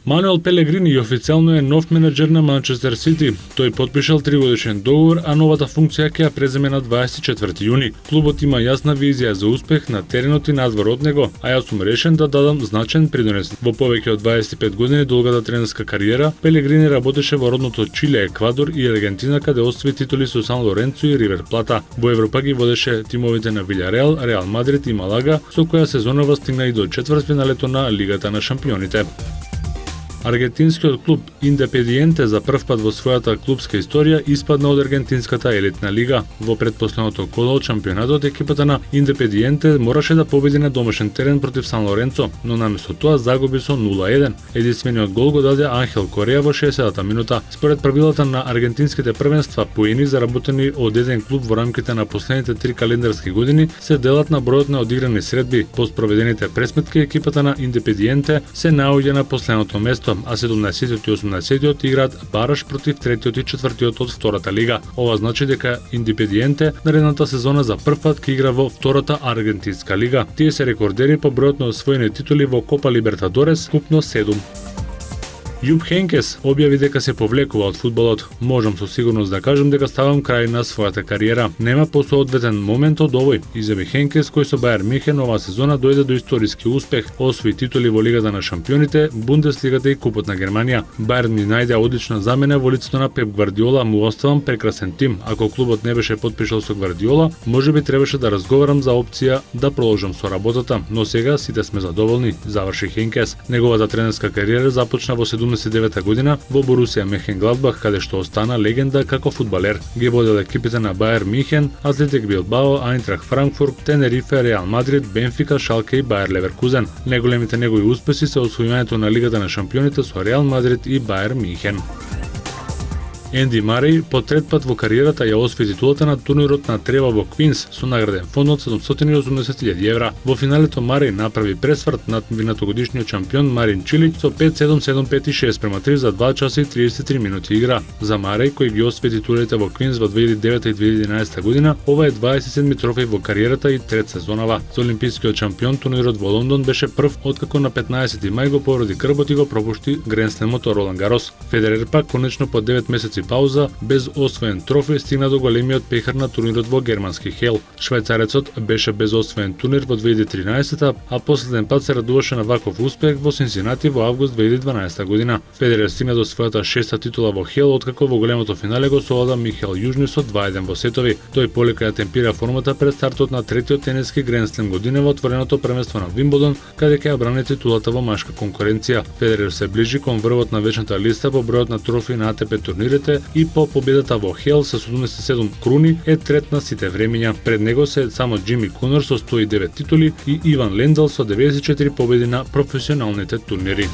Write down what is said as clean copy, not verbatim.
Мануел Пелегрини официјално е нов менаџер на Манчестер Сити. Тој потпишал 3-годишен договор, а новата функција ќе ја преземе на 24 јуни. Клубот има јасна визија за успех на теренот и надвор од него, а јас сум решен да дадам значен придонес. Во повеќе од 25 години долгата тренерска кариера, Пелегрини работеше во родното Чиле, Еквадор и Аргентина, каде освои титули со Сан Лоренцо и Ривер Плата. Во Европа ги водеше тимовите на Вилјареал, Реал Мадрид и Малага, со која сезонава стигна и до четвртфиналето на Лигата на шампионите. Аргентинскиот клуб Индепендиенте за прв пат во својата клубска историја испадна од аргентинската елитна лига. Во предпоследното коло од шампионатот екипата на Индепендиенте мораше да победи на домашен терен против Сан Лоренцо, но наместо тоа загуби со 0-1. Единствениот гол го даде Анхел Кореја во 60-та минута. Според правилата на аргентинските првенства, поени заработени од еден клуб во рамките на последните 3 календарски години се делат на бројот на одиграни средби. По спроведените пресметки екипата на Индепендиенте се наоѓа на последното место, а 17-тиот и 18-тиот играат бараш против 3-тиот и 4-тиот од втората лига. Ова значи дека Индепендиенте наредната сезона за прв пат ќе игра во втората аргентинска лига. Тие се рекордери по бројот на освоени титули во Копа Либертадорес, вкупно 7. Јуп Хенкес објави дека се повлекува од фудбалот. Можам со сигурност да кажам дека ставам крај на својата кариера. Нема посоодветен момент од овој, изјави Хенкес, кој со Бајер Михен оваа сезона дојде до историски успех, освои титули во Лигата на шампионите, Бундеслигата и Купот на Германија. Бајерн ми најде одлична замена во лицето на Пеп Гвардиола, му оставам прекрасен тим. Ако клубот не беше потпишал со Гвардиола, можеби требаше да разговарам за опција да продолжам со работата, но сега сите сме задоволни, заврши Хенкес. Неговата тренерска кариера започна во 79 година во Борусија Мехенгладбах, каде што остана легенда како фудбалер. Ги водел екипите на Бајер Михен, Атлетик Билбао, Айнтрах Франкфурт, Тенерифе, Реал Мадрид, Бенфика, Шалке и Бајер Леверкузен. Неголемите негови успеси се освојувањето на Лигата на шампионите со Реал Мадрид и Бајер Михен. Енди Мареј по трет пат во кариерата ја освои титулата на турнирот на трева во Квинс со награден фонд од 780.000 евра. Во финалето Мареј направи пресврт над минатогодишниот шампион Марин Чилич со 5-7, 7-5 и 6-3 за 2 часа и 33 минути игра. За Мареј, кој ги освои титулите во Квинс во 2009 и 2011 година, ова е 27 трофеј во кариерата и трет сезонава. За олимпискиот шампион турнирот во Лондон беше прв откако на 15 мај го повреди крбот и го пропушти Гренслемот Ролан Гарос. Федерер пак конечно по 9 месеци пауза без освоен трофеј стигна до големиот пехар на турнирот во германски Хел. Швајцарецот беше без освоен турнир во 2013, а последен пат се радуваше на ваков успех во Синсинати во август 2012 година. Федерер стигна до својата 6-та титула во Хел, откако во големото финале го совлада Михаел Јужни со 2-1 во сетови. Тој полека ја темпира формата пред стартот на третиот тениски Гренслем година во отвореното првенство на Вимблдон, каде ќе ја брани титулата во машка конкуренција. Федерер се ближи кон врвот на вечната листа по бројот на трофеи на АТП турнирите и по победата во Хел со 77 круни е трет на сите времиња. Пред него се само Џими Конор со 109 титули и Иван Лендал со 94 победи на професионалните турнири.